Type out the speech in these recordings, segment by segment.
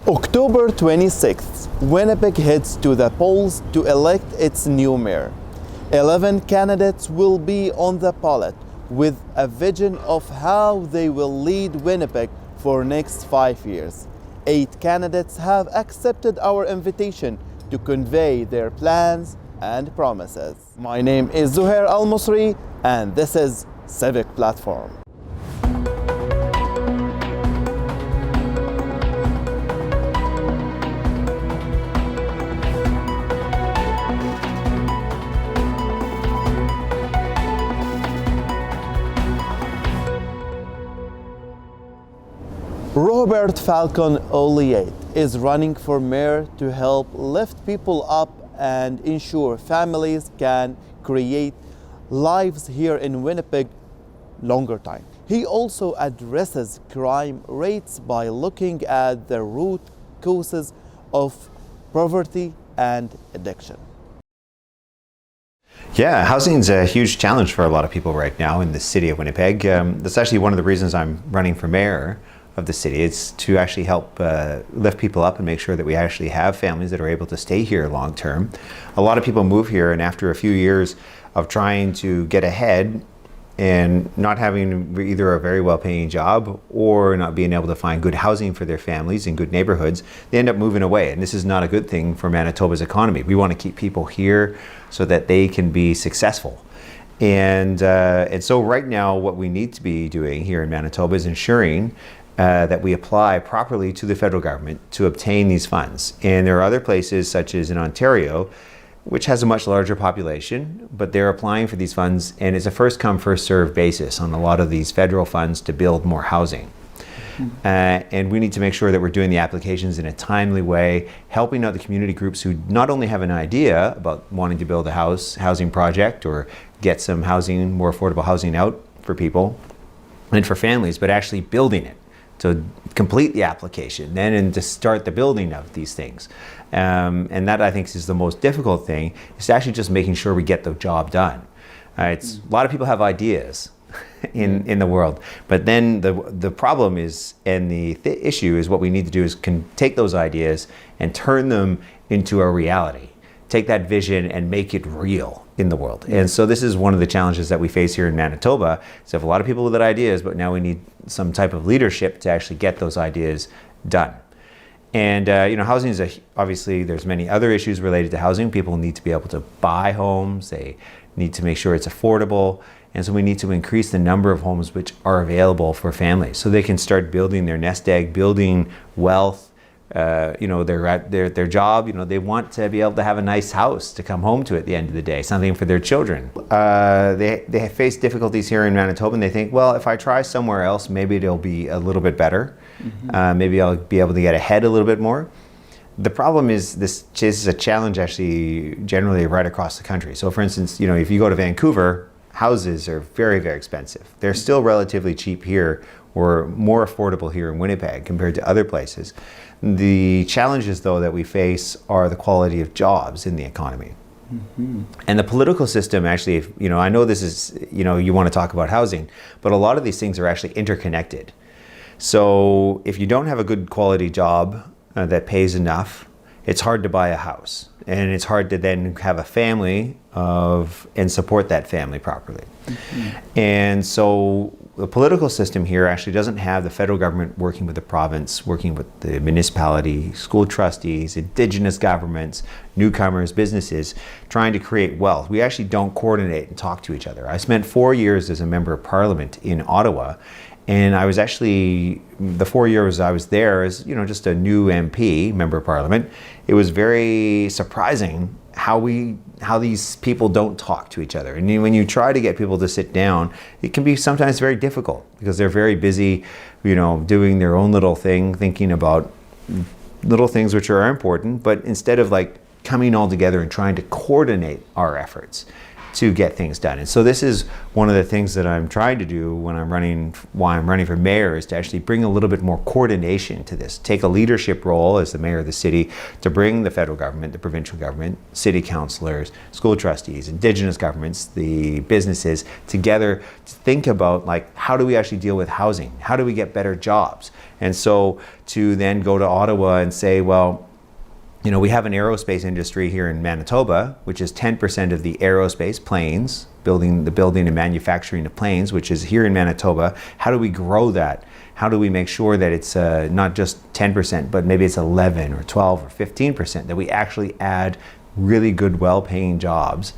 October 26th, Winnipeg heads to the polls to elect its new mayor. 11 candidates will be on the ballot with a vision of how they will lead Winnipeg for next 5 years. 8 candidates have accepted our invitation to convey their plans and promises. My name is Zuher Almusre and this is Civic Platform. Robert-Falcon Ouellette is running for mayor to help lift people up and ensure families can create lives here in Winnipeg longer time. He also addresses crime rates by looking at the root causes of poverty and addiction. Yeah, housing is a huge challenge for a lot of people right now in the city of Winnipeg. That's actually one of the reasons I'm running for mayor of the city. It's to actually help lift people up and make sure that we actually have families that are able to stay here long term. A lot of people move here, and after a few years of trying to get ahead and not having either a very well-paying job or not being able to find good housing for their families in good neighborhoods, they end up moving away. And this is not a good thing for Manitoba's economy. We want to keep people here so that they can be successful. And so right now what we need to be doing here in Manitoba is ensuring that we apply properly to the federal government to obtain these funds. And there are other places, such as in Ontario, which has a much larger population, but they're applying for these funds, and it's a first come, first served basis on a lot of these federal funds to build more housing. And we need to make sure that we're doing the applications in a timely way, helping out the community groups who not only have an idea about wanting to build a housing project or get some housing, more affordable housing out for people and for families, but actually building it. To complete the application then and to start the building of these things. And that I think is the most difficult thing, is to actually just making sure we get the job done. A lot of people have ideas in the world, but then the problem is, and the issue is, what we need to do is take those ideas and turn them into a reality. Take that vision and make it real in the world. And so this is one of the challenges that we face here in Manitoba. So we have a lot of people with ideas, but now we need some type of leadership to actually get those ideas done. And housing is obviously there's many other issues related to housing. People need to be able to buy homes. They need to make sure it's affordable. And so we need to increase the number of homes which are available for families so they can start building their nest egg, building wealth. They're at their job, they want to be able to have a nice house to come home to at the end of the day, something for their children. They face difficulties here in Manitoba, and they think, well, if I try somewhere else, maybe it'll be a little bit better. Maybe I'll be able to get ahead a little bit more. The problem is this is a challenge actually generally right across the country. So for instance, if you go to Vancouver, houses are very, very expensive. They're still relatively cheap here, or more affordable here in Winnipeg compared to other places. The challenges, though, that we face are the quality of jobs in the economy. And the political system actually, I know this is, you want to talk about housing, but a lot of these things are actually interconnected. So if you don't have a good quality job that pays enough, it's hard to buy a house. And it's hard to then have a family and support that family properly. And so the political system here actually doesn't have the federal government working with the province, working with the municipality, school trustees, Indigenous governments, newcomers, businesses, trying to create wealth. We actually don't coordinate and talk to each other. I spent 4 years as a member of parliament in Ottawa, and I was actually, the 4 years I was there as, just a new MP, member of parliament, it was very surprising how these people don't talk to each other. And when you try to get people to sit down, it can be sometimes very difficult because they're very busy, doing their own little thing, thinking about little things which are important, but instead of coming all together and trying to coordinate our efforts to get things done. And so this is one of the things that I'm trying to do why I'm running for mayor, is to actually bring a little bit more coordination to this, take a leadership role as the mayor of the city to bring the federal government, the provincial government, city councillors, school trustees, Indigenous governments, the businesses together to think about how do we actually deal with housing? How do we get better jobs? And so to then go to Ottawa and say, well, you know, we have an aerospace industry here in Manitoba, which is 10% of the aerospace planes, building and manufacturing of planes, which is here in Manitoba. How do we grow that? How do we make sure that it's not just 10%, but maybe it's 11 or 12 or 15%, that we actually add really good, well-paying jobs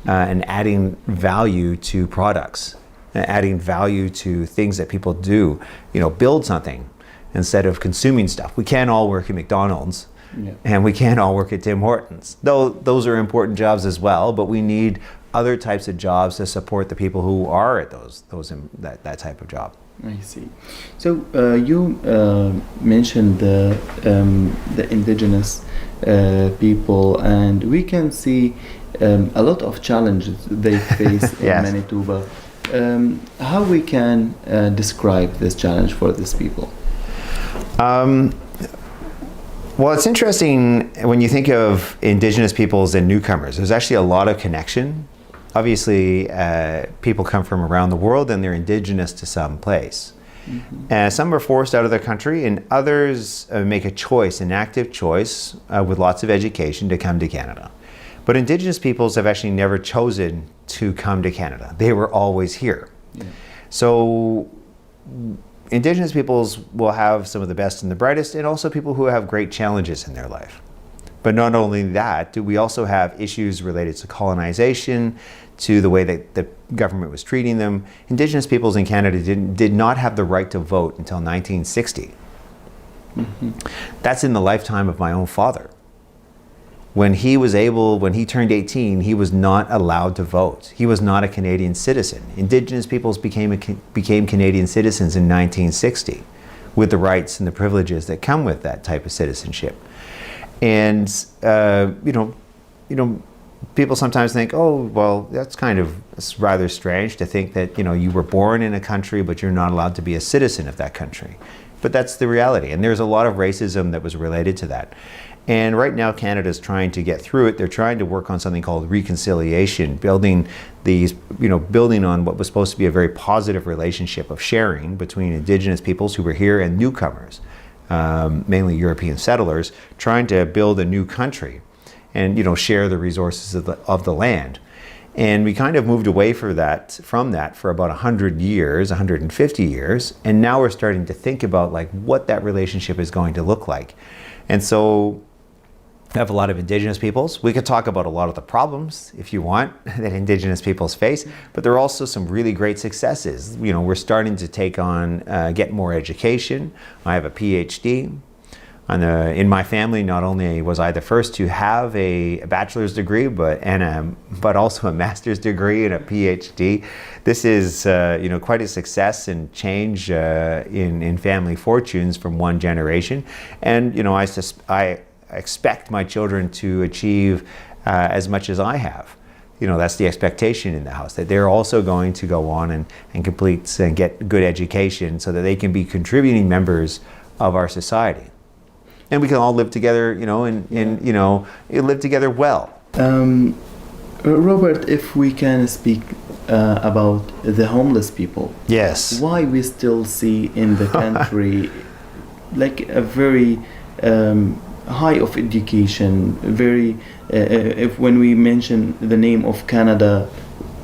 and adding value to products, adding value to things that people do, you know, build something instead of consuming stuff. We can't all work at McDonald's. Yeah. And we can't all work at Tim Hortons. Though those are important jobs as well, but we need other types of jobs to support the people who are at that type of job. I see. So you mentioned the indigenous people, and we can see a lot of challenges they face yes. in Manitoba. How we can describe this challenge for these people? Well, it's interesting when you think of Indigenous peoples and newcomers. There's actually a lot of connection. Obviously, people come from around the world and they're Indigenous to some place. Mm-hmm. Some are forced out of their country, and others make a choice, an active choice, with lots of education to come to Canada. But Indigenous peoples have actually never chosen to come to Canada. They were always here. Yeah. So Indigenous peoples will have some of the best and the brightest, and also people who have great challenges in their life. But not only that, we also have issues related to colonization, to the way that the government was treating them. Indigenous peoples in Canada did not have the right to vote until 1960. Mm-hmm. That's in the lifetime of my own father. When he turned 18, he was not allowed to vote. He was not a Canadian citizen. Indigenous peoples became Canadian citizens in 1960 with the rights and the privileges that come with that type of citizenship. And, people sometimes think, oh, well, it's rather strange to think that, you were born in a country, but you're not allowed to be a citizen of that country. But that's the reality. And there's a lot of racism that was related to that. And right now, Canada's trying to get through it. They're trying to work on something called reconciliation, building on what was supposed to be a very positive relationship of sharing between Indigenous peoples who were here and newcomers, mainly European settlers, trying to build a new country and, share the resources of the land. And we kind of moved away from that for about 100 years, 150 years. And now we're starting to think about what that relationship is going to look like. And so we have a lot of Indigenous peoples. We could talk about a lot of the problems, if you want, that Indigenous peoples face, but there are also some really great successes. We're starting to take on, get more education. I have a PhD. In my family, not only was I the first to have a bachelor's degree, but also a master's degree and a PhD. This is quite a success and change in family fortunes from one generation. And I expect my children to achieve as much as I have. That's the expectation in the house, that they're also going to go on and complete and get good education so that they can be contributing members of our society. And we can all live together, live together well. Robert, if we can speak about the homeless people. Yes. Why we still see in the country a very high of education, very, if when we mention the name of Canada,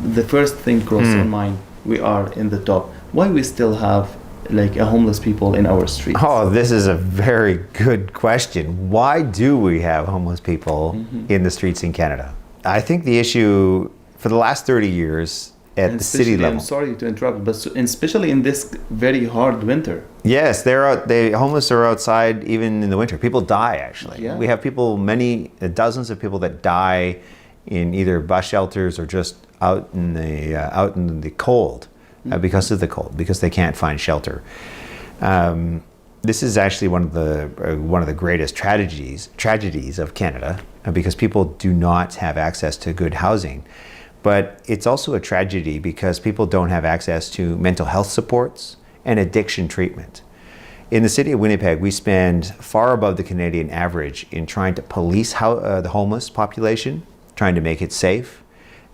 the first thing crosses our mind, we are in the top. Why we still have a homeless people in our streets? Oh, this is a very good question. Why do we have homeless people in the streets in Canada? I think the issue for the last 30 years at the city level. I'm sorry to interrupt, but especially in this very hard winter. Yes, the homeless are outside even in the winter. People die, actually. Yeah. We have dozens of people that die in either bus shelters or just out in the cold. Because of the cold, because they can't find shelter. This is actually one of the greatest tragedies of Canada, because people do not have access to good housing. But it's also a tragedy because people don't have access to mental health supports and addiction treatment. In the city of Winnipeg, we spend far above the Canadian average in trying to police the homeless population, trying to make it safe.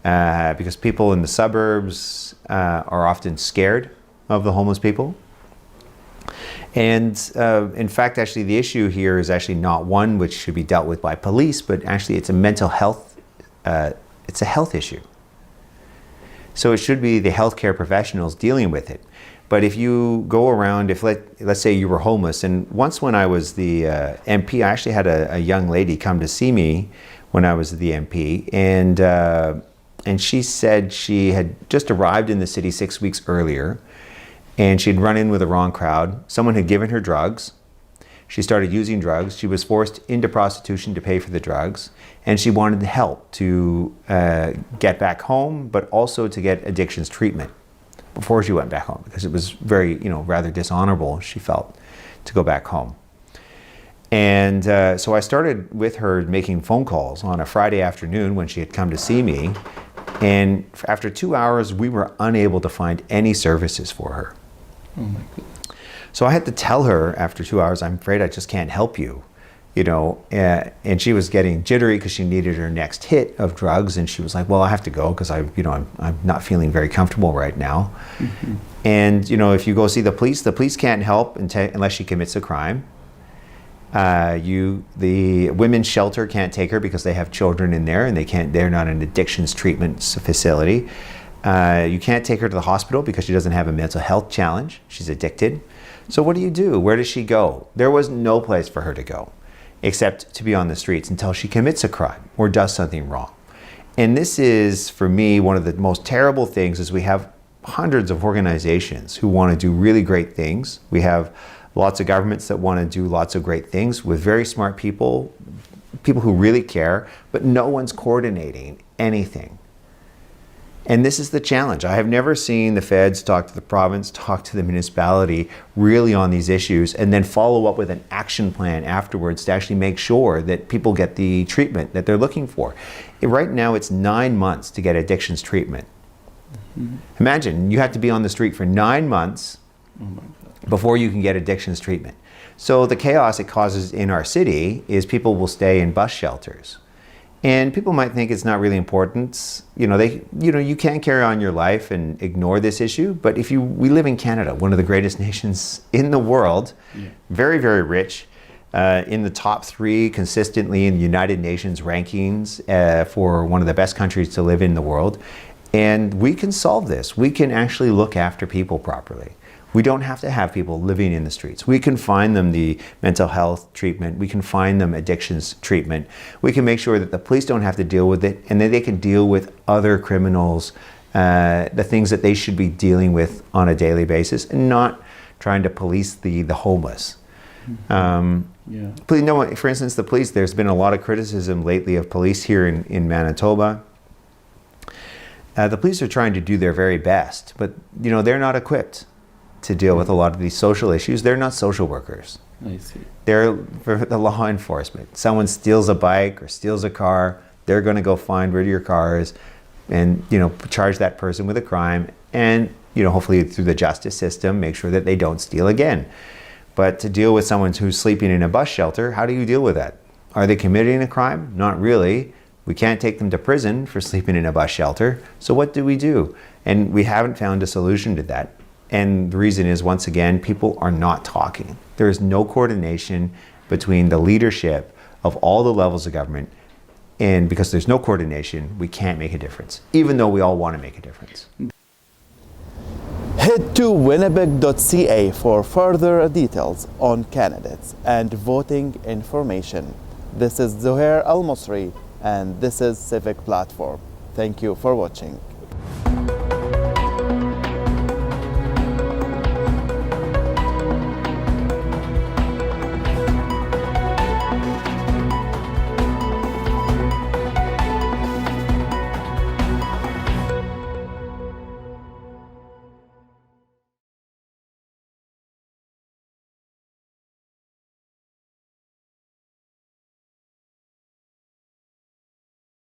Because people in the suburbs are often scared of the homeless people. And in fact, actually, the issue here is actually not one which should be dealt with by police, but actually it's a mental health, it's a health issue. So it should be the healthcare professionals dealing with it. But if you go around, if let's say you were homeless, and once when I was the MP, I actually had a young lady come to see me when I was the MP, and she said she had just arrived in the city 6 weeks earlier, and she'd run in with the wrong crowd. Someone had given her drugs. She started using drugs. She was forced into prostitution to pay for the drugs, and she wanted help to get back home, but also to get addictions treatment before she went back home, because it was very, rather dishonorable, she felt, to go back home. And so I started with her making phone calls on a Friday afternoon when she had come to see me, and after 2 hours, we were unable to find any services for her. Oh my goodness. So I had to tell her after 2 hours, I'm afraid I just can't help you, and she was getting jittery because she needed her next hit of drugs, and she was like, well, I have to go because I'm not feeling very comfortable right now. Mm-hmm. And if you go see the police can't help unless she commits a crime. The women's shelter can't take her because they have children in there, and they're not an addictions treatment facility. You can't take her to the hospital because she doesn't have a mental health challenge. She's addicted. So what do you do? Where does she go? There was no place for her to go except to be on the streets until she commits a crime or does something wrong. And this is, for me, one of the most terrible things is we have hundreds of organizations who want to do really great things. We have lots of governments that want to do lots of great things with very smart people who really care, but no one's coordinating anything. And this is the challenge. I have never seen the feds talk to the province, talk to the municipality really on these issues, and then follow up with an action plan afterwards to actually make sure that people get the treatment that they're looking for. Right now, it's 9 months to get addictions treatment. Mm-hmm. Imagine, you have to be on the street for 9 months before you can get addictions treatment. So the chaos it causes in our city is people will stay in bus shelters. And people might think it's not really important. You can't carry on your life and ignore this issue. But we live in Canada, one of the greatest nations in the world, very, very rich, in the top 3 consistently in the United Nations rankings for one of the best countries to live in the world. And we can solve this. We can actually look after people properly. We don't have to have people living in the streets. We can find them the mental health treatment. We can find them addictions treatment. We can make sure that the police don't have to deal with it, and that they can deal with other criminals, the things that they should be dealing with on a daily basis, and not trying to police the homeless. For instance, the police, there's been a lot of criticism lately of police here in Manitoba. The police are trying to do their very best, but they're not equipped to deal with a lot of these social issues. They're not social workers. I see. They're for the law enforcement. Someone steals a bike or steals a car, they're going to go find where your car is and charge that person with a crime, and hopefully through the justice system make sure that they don't steal again. But to deal with someone who's sleeping in a bus shelter, how do you deal with that? Are they committing a crime? Not really. We can't take them to prison for sleeping in a bus shelter. So what do? And we haven't found a solution to that. And the reason is, once again, people are not talking. There is no coordination between the leadership of all the levels of government. And because there's no coordination, we can't make a difference, even though we all want to make a difference. Head to winnipeg.ca for further details on candidates and voting information. This is Zuher Almusre, and this is Civic Platform. Thank you for watching.